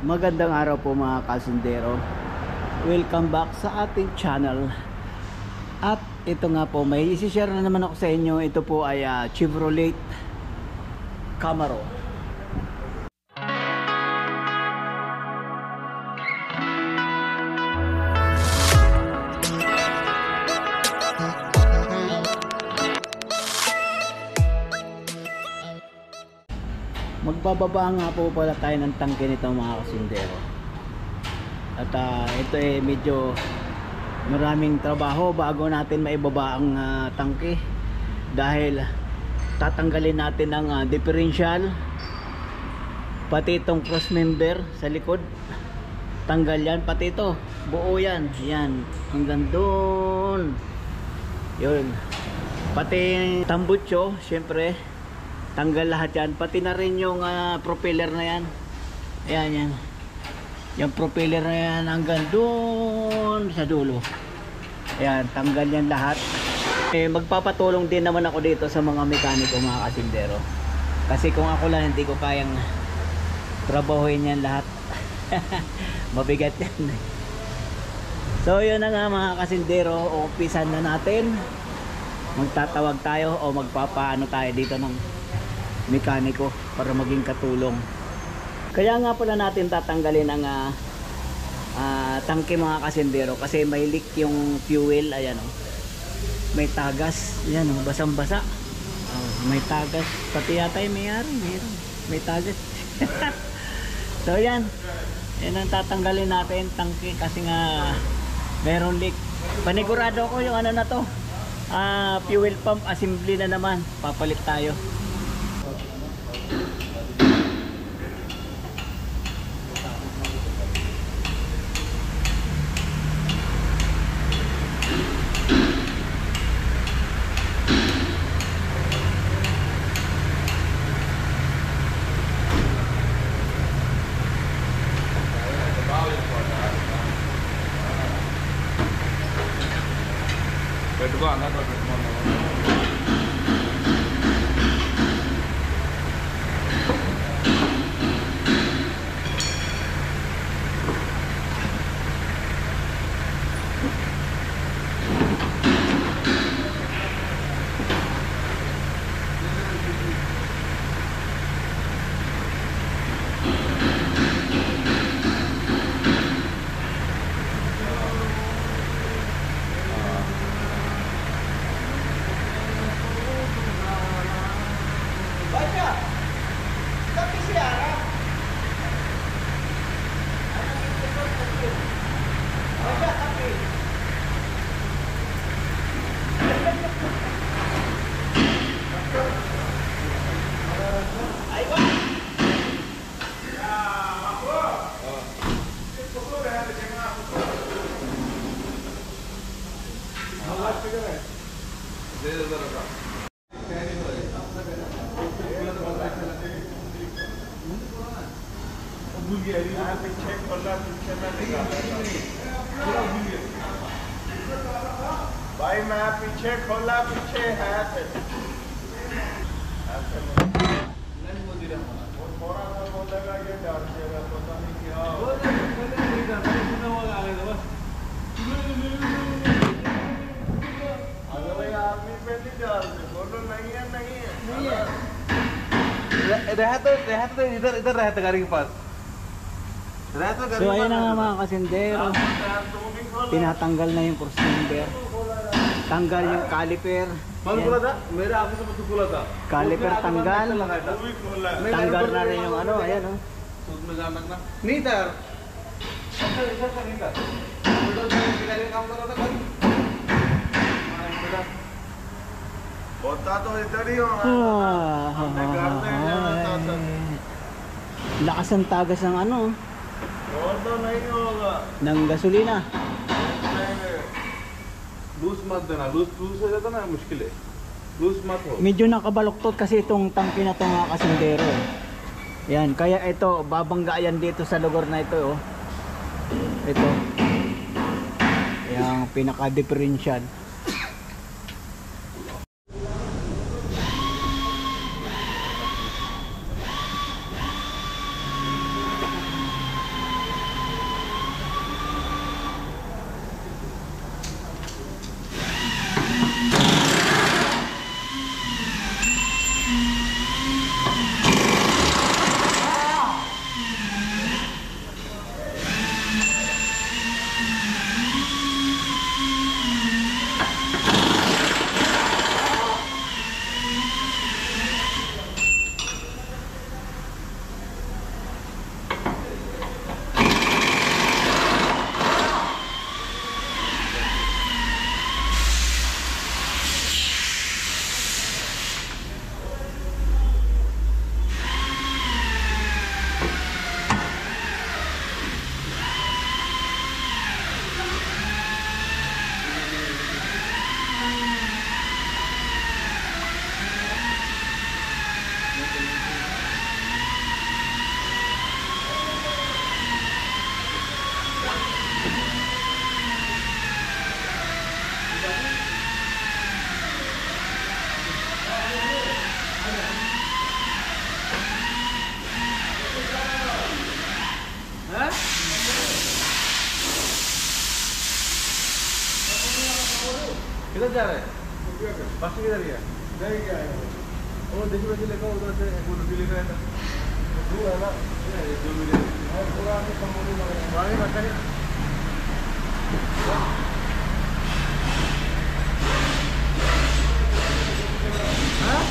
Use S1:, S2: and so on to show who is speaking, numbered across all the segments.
S1: Magandang araw po mga kasundero. Welcome back sa ating channel. At ito nga po, may isi-share na naman ako sa inyo. Ito po ay Chevrolet Camaro. Magbababa nga po pala tayo ng tangke nito mga kasundero. At ito medyo maraming trabaho bago natin maibaba ang tangke, dahil tatanggalin natin ang differential, pati itong cross member sa likod. Tanggal yan, pati ito buo yan, yan hanggang doon, yun. Pati tambucho, syempre tanggal lahat yan, pati na rin yung propeller na yan. Ayan yan, yung propeller na yan hanggang doon sa dulo. Ayan, tanggal yan lahat. Magpapatulong din naman ako dito sa mga mekaniko mga kasindero, kasi kung ako lang hindi ko kayang trabahuin yan lahat. Mabigat yan. So yun na nga mga kasindero, umpisan na natin. Magtatawag tayo o magpapaano tayo dito ng mekaniko para maging katulong. Kaya nga pala natin tatanggalin ang tangke mga kasindero, kasi may leak yung fuel. Ayan may tagas, ayan basang basa. May tagas, pati yata yung may tagas. So yan ang tatanggalin natin, tangke, kasi nga meron leak. Panigurado ko yung ano na to, fuel pump assembly na naman, papalit tayo.
S2: भाई मैं पीछे खोला, पीछे है थोड़ा सा बोलेगा ये डर जाएगा, पता नहीं क्या अगर आदमी पे नहीं डालते, बोलो नहीं है
S3: रहता इधर रहता गाड़ी के पास।
S1: So ayun na nga mga kasindero, tinatanggal na yung cross member, tanggal yung caliper. Caliper tanggal, tanggal na rin yung ano, ayan
S3: नहीं सर
S2: होता तो इधर ही होगा।
S1: lakas ang tagas ng ano,
S2: और तो नहीं होगा,
S1: ng gasolina.
S3: लूज मत देना, लूज हो जाता ना मुश्किल है, लूज मत हो।
S1: Medyo nakabaluktot kasi itong tangke na itong mga kasindero. Yan, kaya ito babangga yan dito sa lugar na ito. Ito yung pinaka differential.
S3: किधर जा रहा है बस किधर गया
S2: नहीं गया है
S3: वो देखिए वैसे लिखा उधर से वो नदी लिखा है ना
S2: वो है ना
S3: ये 2 मिलियन
S2: और पूरा आगे कंपनी लग रहा है
S3: आगे रखा है हाँ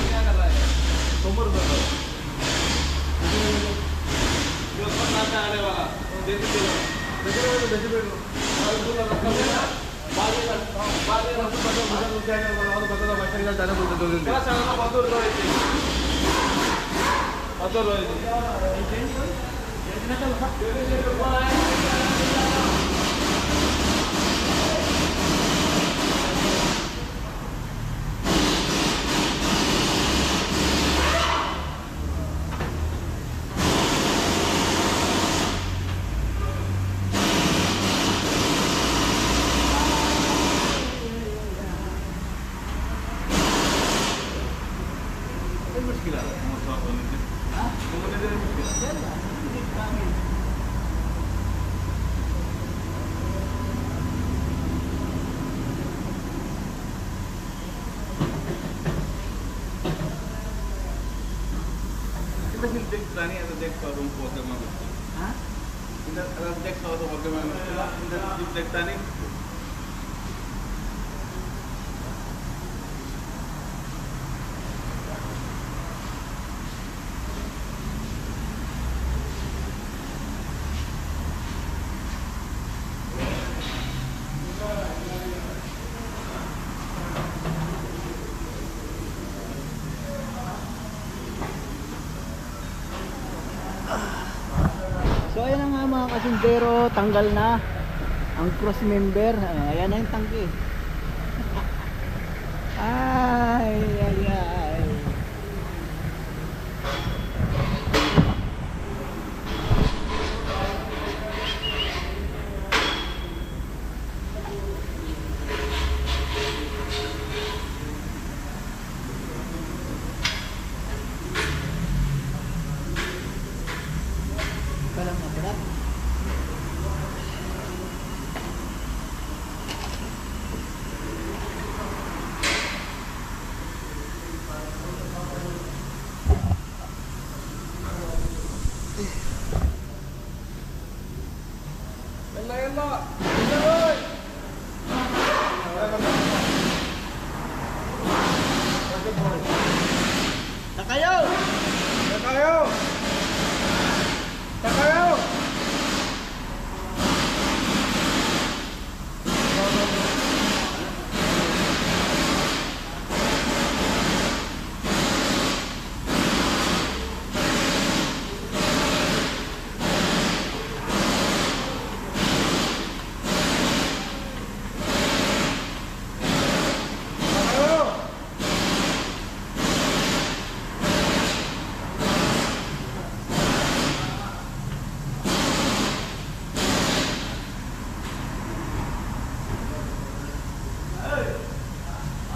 S3: क्या कर रहा है कोमर कर रहा है जो ऊपर नाचा आने वाला देखिए देखिए और दूसरा रखा है बाद में बता जाएगा और बता बच्चा जाने बोलते 2 दिन क्या सांगा बदल रहा है मुश्किल है देख रानी आता देख रूम को अगर मैं हाँ इधर अगर देख तो अगर मैं इधर देखता नहीं
S1: So ayan na nga mga kasindero, tanggal na ang cross member. Ayan na yung tangke. Ay, ay, ay. Kalang maberat. Takayo!
S2: Takayo! Takayo!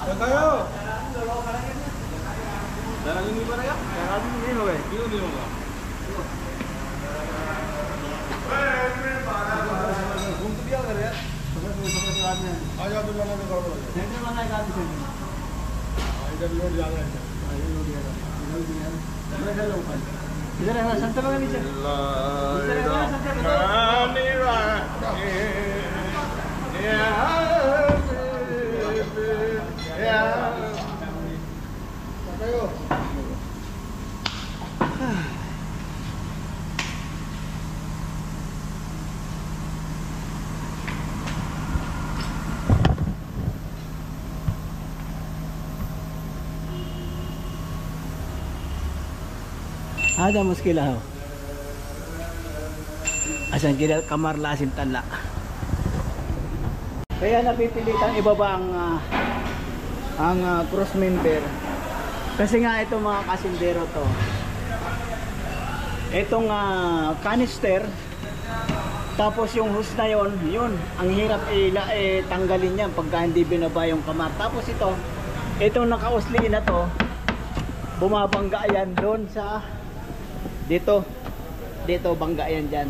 S2: Takayo!
S3: darah ini mana ya?
S2: Darah ini हो गए
S3: क्यों नहीं होगा
S2: घूम तो दिया कर यार आज आप लोग ने कर दो
S1: सेंटर वाला एक आदमी सेंटर
S2: इधर लोड ज्यादा है
S1: इधर है ना सेंटर वाला नीचे
S2: Takayo!
S1: Ada muskil ho. Asan kila kamar lasim tala. Kaya napipilitan ibaba ang cross member. Kasi nga ito mga kasindero to. Itong canister tapos yung hose na yun ang hirap tanggalin yan pagka hindi binaba yung kamar. Tapos itong nakausli na to bumabangga yan doon sa dito bangga yan dyan.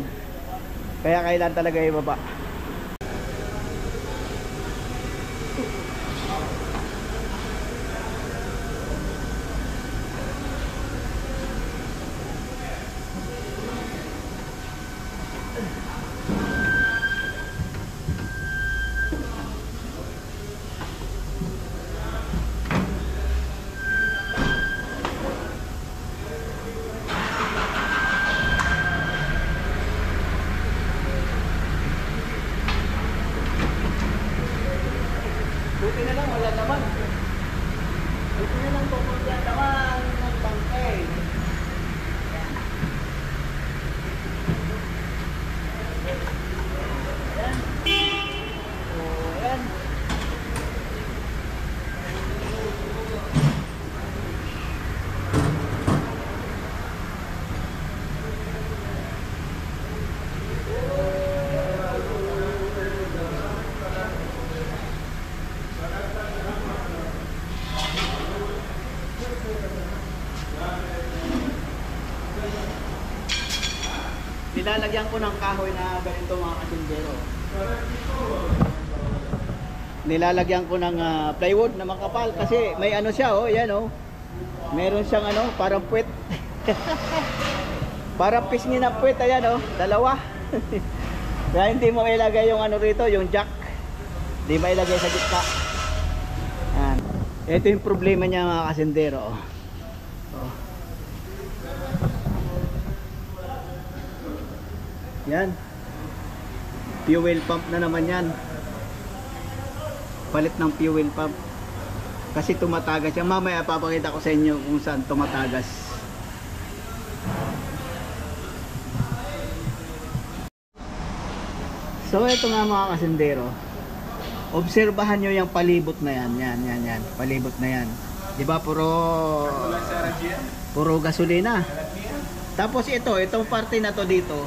S1: Kaya kailan talaga ibaba. Buti na lang, wala naman. Buti na lang pupunta naman ng bangkay. Ayan. O, ayan. Nilalagyan ko ng kahoy na ganito mga kasindero. Nilalagyan ko ng plywood na makapal kasi may ano siya, oh, yan oh. Meron siyang ano, parang puwet. Parang pisngi na puwet, ayan oh, dalawa. Kaya hindi mo ilagay yung ano rito, yung jack. Hindi mo ilagay sa gitna. Yan. Ito yung problema niya mga kasindero, oh. Oh. Yan. Fuel pump na naman yan. Palit ng fuel pump. Kasi tumatagas yan. Mamaya papakita ko sa inyo kung saan tumatagas. So ito nga mga kasindero. Obserbahan nyo yung palibot na yan. Yan. Palibot na yan. Diba puro gasolina. Tapos itong parte na to dito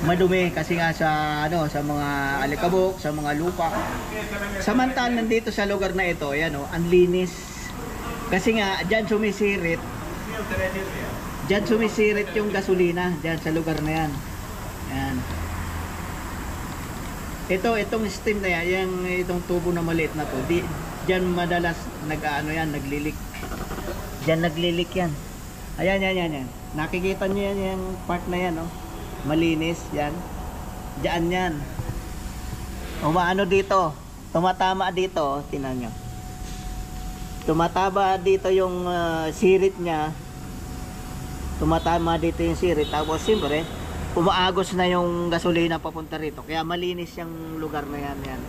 S1: madumi kasi nga sa ano, sa mga alikabok, sa mga lupa. Samantalang nandito sa lugar na ito, ayan oh, ang linis. Kasi nga diyan sumisirit. Diyan sumisirit yung gasolina diyan sa lugar na yan. Ayan. Itong steam na yan, itong tubo na maliit na to, diyan madalas nag-ano yan, naglilik. Diyan naglilik yan. Ayan. Nakikita niyo yan, yung part na yan, oh. Malinis, yan. Diyan yan. Umaano dito, tumatama dito, oh. Tingnan nyo. Tumataba dito yung sirit niya. Tumatama dito yung sirit. Tapos siyempre, umaagos na yung gasolina papunta rito. Kaya malinis yung lugar na yan.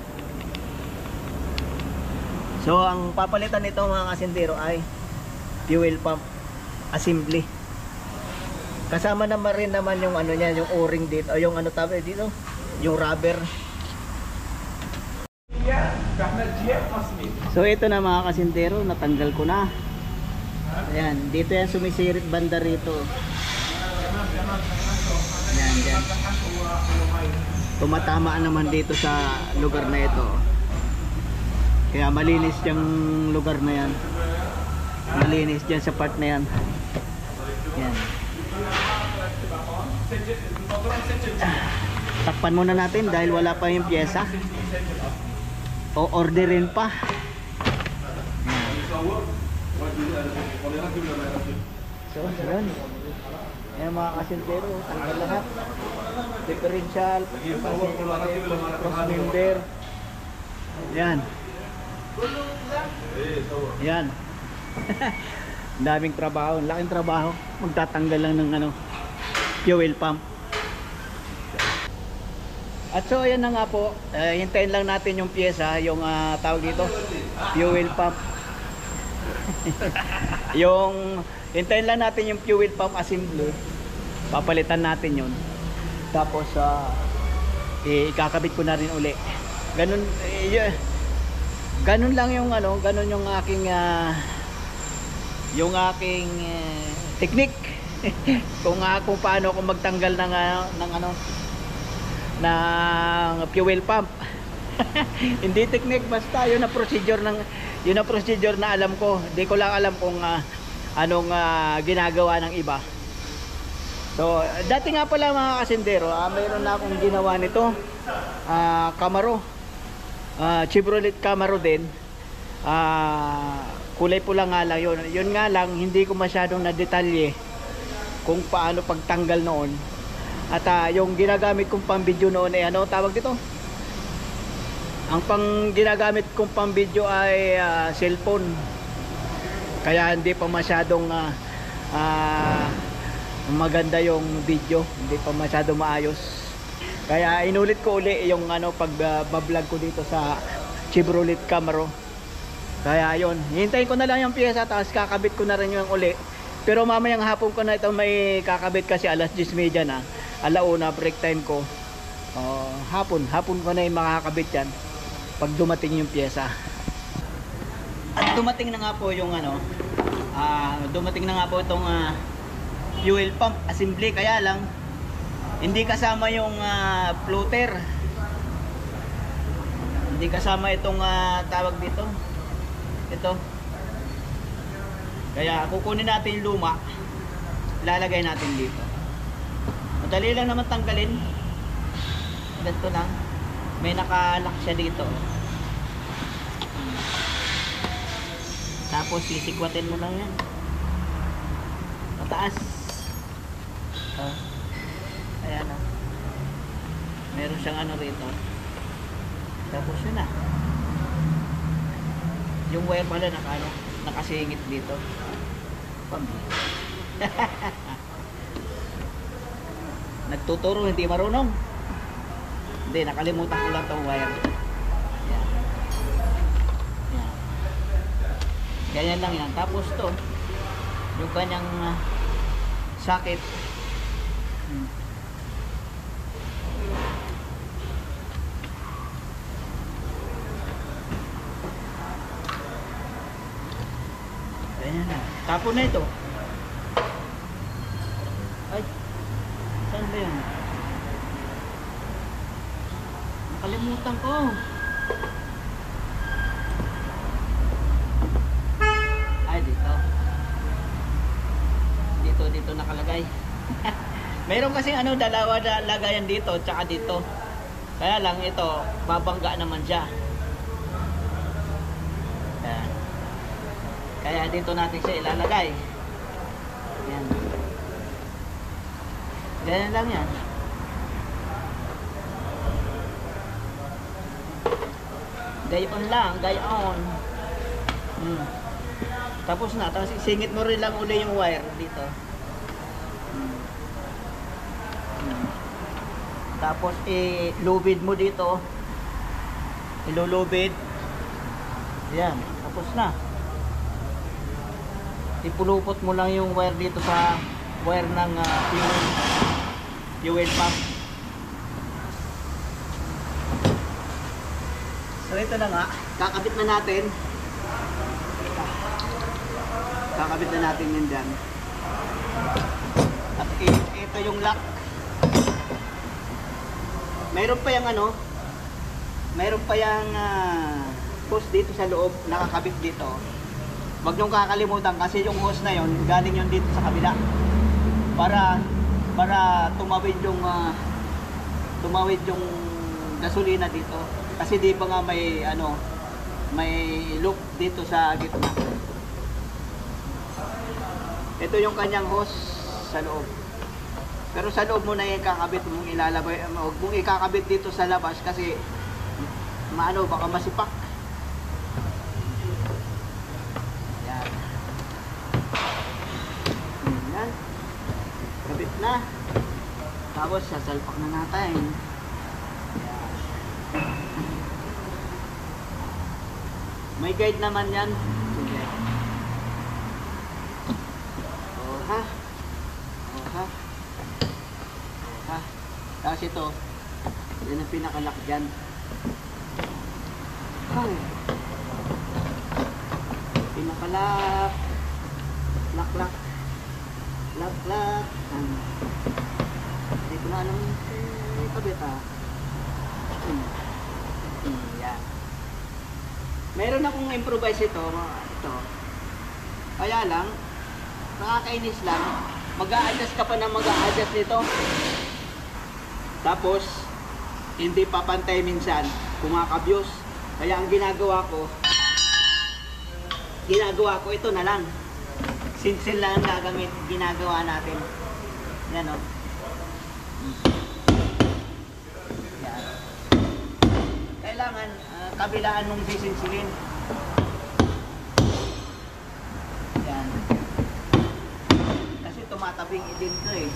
S1: So, ang papalitan nito mga kasindero ay fuel pump assembly. Kasama naman rin naman yung ano niya, yung o-ring dito, yung ano tabi dito, yung rubber. So ito na mga kasindero, natanggal ko na. Ayan, dito yan sumisirit banda rito. Ayan. Tumatama naman dito sa lugar na ito. Kaya malinis yung lugar na yan. Malinis dyan sa part na yan. Ayan. Takpan muna natin dahil wala pa yung pyesa. O orderin pa. So, yun. Ayan mga kasintero, tanggal lahat. Differential, cross member. Ayan. Ayan. Daming trabaho, laking trabaho. Magtatanggal lang ng ano, fuel pump. At so ayan na nga po, hintayin lang natin yung pyesa, yung tawag dito, fuel pump. Yung hintayin lang natin yung fuel pump assembly. Papalitan natin yun. Tapos ikakabit ko na rin uli. Ganun ganun lang yung ano, ganun yung aking technique. kung paano ako magtanggal ng ano ng fuel pump. Hindi technique, basta yun ang procedure na alam ko. Hindi ko lang alam kung anong ginagawa ng iba. So, dati nga pala mga kasindero, mayroon na akong ginawa nito. Camaro. Chevrolet Camaro din. Kulay pula nga lang yun. Yun nga lang, hindi ko masyadong nadetalye kung paano pagtanggal noon. At yung ginagamit kong pang-video noon ay ano tawag dito? Ang ginagamit kong pang-video ay cellphone. Kaya hindi pa masyadong maganda yung video, hindi pa masyado maayos. Kaya inulit ko uli yung pag-vlog ko dito sa Chevrolet Camaro. Kaya yun, hintayin ko na lang yung pyesa tapos kakabit ko na rin yung uli. Pero mamayang hapon ko na ito may kakabit kasi alas 10:30 na. Alauna break time ko. Hapon ko na yung makakabit yan pag dumating yung pyesa. At dumating na nga po yung dumating na nga po itong fuel pump assembly, kaya lang hindi kasama yung floater. Hindi kasama itong tawag dito. Ito. Kaya kukunin natin yung luma, lalagay natin dito. Madali lang naman tanggalin. Ganito lang. May nakalock siya dito. Tapos sisikwatin mo lang yan. Mataas. Ayan o. Meron siyang rito. Tapos yun na. Yung wire pala nakasingit dito. Nagtuturo, hindi marunong. Hindi, nakalimutan ko lang itong wire. Ayan. Ayan. Ganyan lang yan. Tapos to, yung kanyang socket. Ayan na. Tapon na ito. Ay, saan ba yun? Nakalimutan ko. Ay, dito. Dito nakalagay. Mayroon kasi dalawa na lagayan dito tsaka dito. Kaya lang ito, babangga naman siya. Ayan. Kaya dito natin siya ilalagay. Ayan. Ganyan lang yan. Gayon lang, gayon. Tapos na, tapos isingit mo rin lang uli yung wire dito. Tapos ilubid mo dito. Ilulubid. Ayan, tapos na. Ipulupot mo lang yung wire dito sa wire ng fuel pump. So ito na nga, kakabit na natin. Kakabit na natin yun dyan. At ito yung lock. Mayroon pa yung mayroon pa yung hose dito sa loob, nakakabit dito. Wag niyong kakalimutan kasi yung hose na yon galing yon dito sa kabila. Para tumawid yung gasolina dito. Kasi di ba nga may loop dito sa gitna. Ito yung kanyang hose sa loob. Pero sa loob mo na yung kakabit mong ilalabay, huwag mong ikakabit dito sa labas kasi baka masipak. Yan. Yan. Kabit na. Tapos sasalpak na natin. Yan. May guide naman yan. Sige. Ha? Tapos ito, yan ang pinakalock dyan. Ay. Pinakalock. Lock. Hindi ko na alam yung kabit yan. Meron akong improvise ito. Kaya lang, nakakainis lang. mag-a-adjust ka pa na mag-a-adjust nito. Tapos, hindi papantay minsan, kumakabyos. Kaya ang ginagawa ko ito na lang. Sinsil lang ang ginagawa natin. Yan o. Yan. Kailangan kabilaan nung sisinsilin. Yan. Kasi tumatabing din ito eh.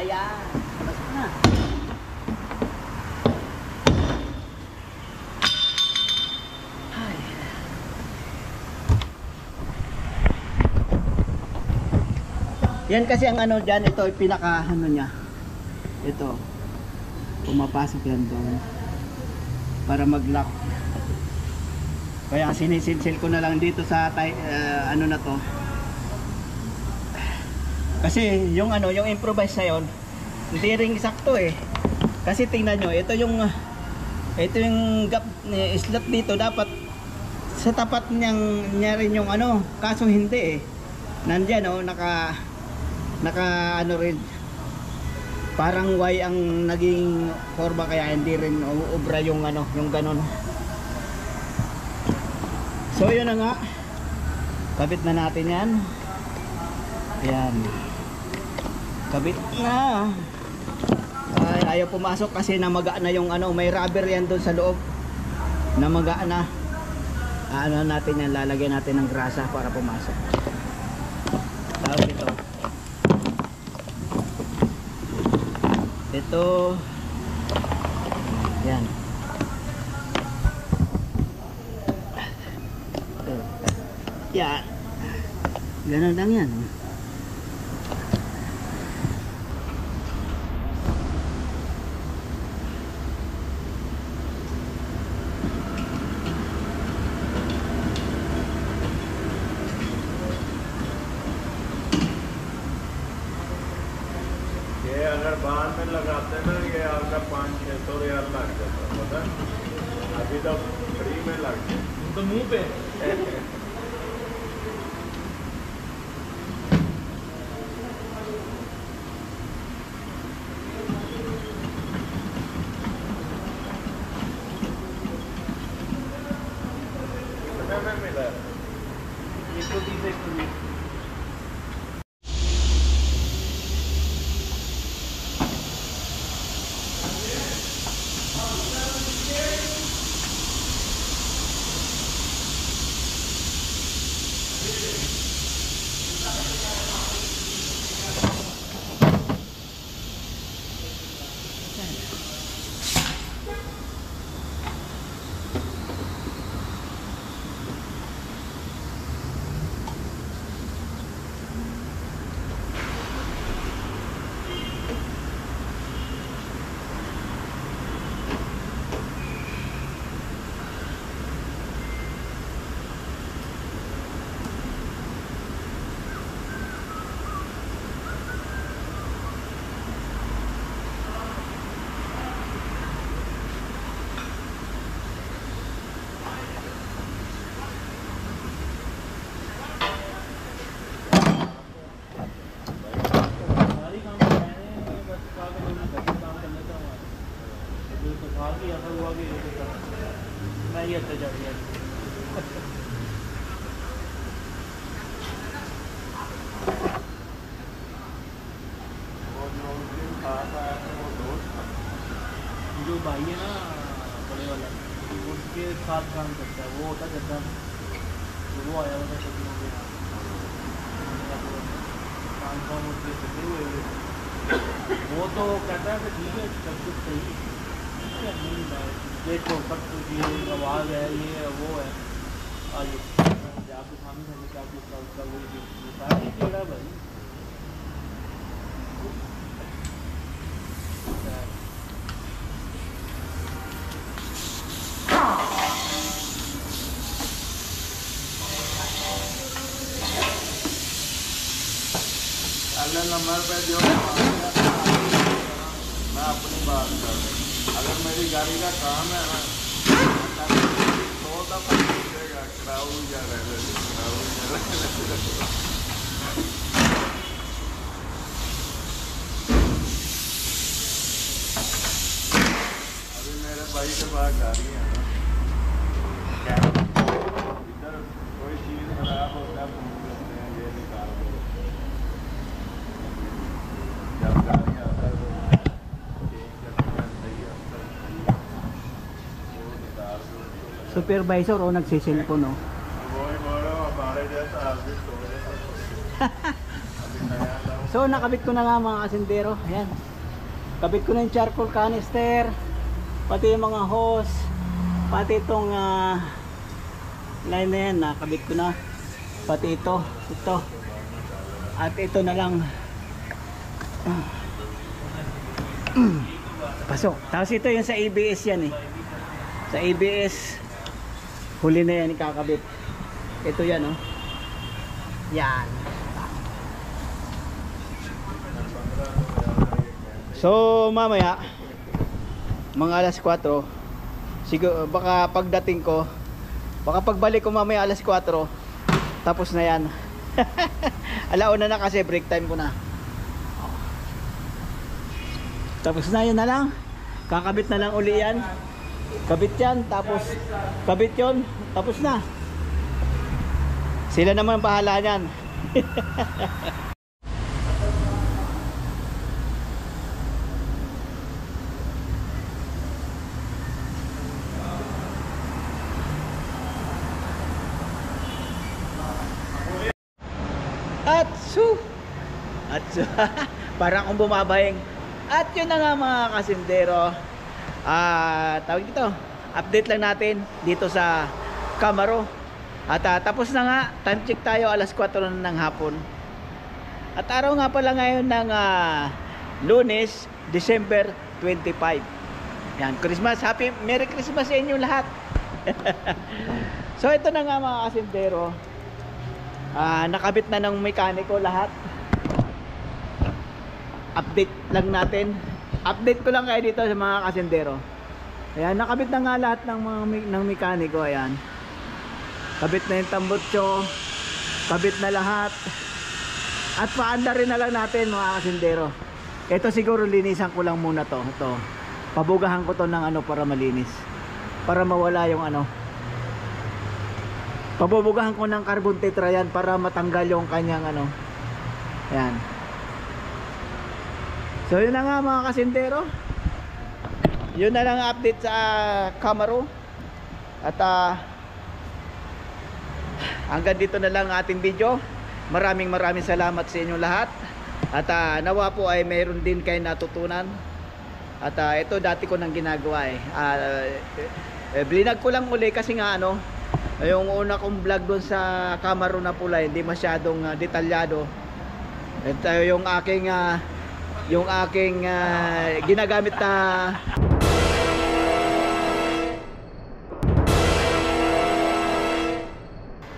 S1: Ayan, pasok na. Ay. Yan kasi ang ano dyan, ito ay pinaka ano niya. Ito. Pumapasok yan doon. Para mag-lock. Kaya sinisilsil ko na lang dito sa ano na to. Kasi yung ano, yung improvise na yun, hindi rin sakto eh. Kasi tingnan nyo, ito yung gap slot dito, dapat sa tapat niya rin yung ano, kaso hindi eh. Nandiyan oh, naka ano rin, parang Y ang naging forma, kaya hindi rin ubra yung ano, yung ganon. So yun na nga, kabit na natin yan. Ayan, kabit na. Ay, ayaw pumasok kasi namaga na yung ano, may rubber yan doon sa loob. Namaga na. Ano natin yan, lalagyan natin ng grasa para pumasok. Tapos ito. Yan. Yan. Ganun lang yan.
S3: ये अगर बाहर में लगाते ना, ये आपका 500-600 रियाल लग जाता, पता है? अभी तो फ्री में लग गया तो मुंह पे कितना में मिला 130 जो भाई है ना बड़े वाला, उसके साथ काम करता है, वो होता जद्दा में, तो वो आया होता सब लोग काम काम उसके सके हुए, वो तो कहता है कि ठीक है सब कुछ सही है, देखो सब कुछ ये आवाज़ है, ये है वो है, आइए आपके सामने से क्या कुछ उसका वही सारा ही टेढ़ा भाई। नंबर पे जो मैं अपनी बात कर रहा हूँ। अगर मेरी गाड़ी का काम है ना तो तब मिलेगा क्राउड जा रहे अभी मेरे भाई के पास गाड़ी है ना, इधर कोई चीज़ खराब होता है फोन करते हैं, ये निकाल दो। जब गाड़ी आता है तो चेंज करके सही आता है, वो निकाल दो।
S1: Supervisor o nagsisilpon no?
S3: वही बोलो हमारे जैसा आदमी सोए अभी नया लाओ।
S1: So nakabit ko na nga mga kasindero. Ayan. Kabit ko na yung charcoal canister, pati yung mga hose, pati itong line na yan, nakabit ko na. Pati ito. At ito na lang. Pasok. Tapos ito yung sa ABS yan eh. Sa ABS, huli na yan ikakabit. Ito yan oh. Yan. So mamaya mga alas 4 siguro, baka pagdating ko, baka pagbalik ko mamaya alas 4 tapos na yan. Alauna na kasi break time ko na. Tapos na yun na lang. Kakabit na lang uli yan. Kabit yan, tapos kabit yun, tapos na. Sila naman bahala yan. Atsu! Parang akong bumabahing. At yun na nga mga kasindero. Tawag dito, update lang natin dito sa Camaro. At tapos na nga, time check tayo, alas 4 na ng hapon. At araw nga pala ngayon ng Lunes, December 25. Yan, Christmas, Merry Christmas sa inyo lahat. So ito na nga mga kasindero. Nakabit na ng mekaniko lahat. Update lang natin. Update ko lang kayo dito sa mga kasindero. Ayan, nakabit na nga lahat ng mekaniko. Ayan, kabit na yung tambutso, kabit na lahat. At paanda rin na lang natin mga kasindero. Ito siguro linisan ko lang muna to. Ito, pabugahan ko to ng para malinis, para mawala yung pabubugahan ko ng carbon tetra yan para matanggal yung kanyang Ayan. So yun na nga mga kasindero. Yun na lang update sa Camaro. At hanggang dito na lang ating video. Maraming salamat sa inyo lahat. At nawa po ay mayroon din kayo natutunan. At ito dati ko nang ginagawa blinag ko lang uli kasi nga yung una kong vlog doon sa Camaro na pula hindi masyadong detalyado. At yung aking ginagamit na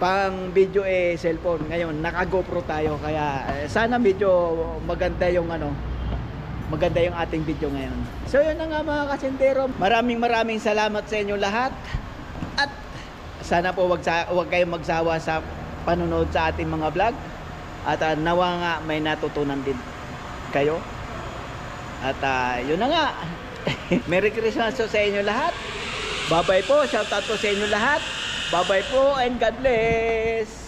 S1: pang video cellphone. Ngayon naka GoPro tayo, kaya sana medyo maganda yung maganda yung ating video ngayon. So yun na nga mga kasindero, maraming salamat sa inyo lahat. At sana po wag kayong magsawa sa panonood sa ating mga vlog. At nawa nga may natutunan din kayo. At yun na nga. Merry Christmas sa inyo lahat. Bye bye po. Shout out po sa inyo lahat. Bye bye po and God bless.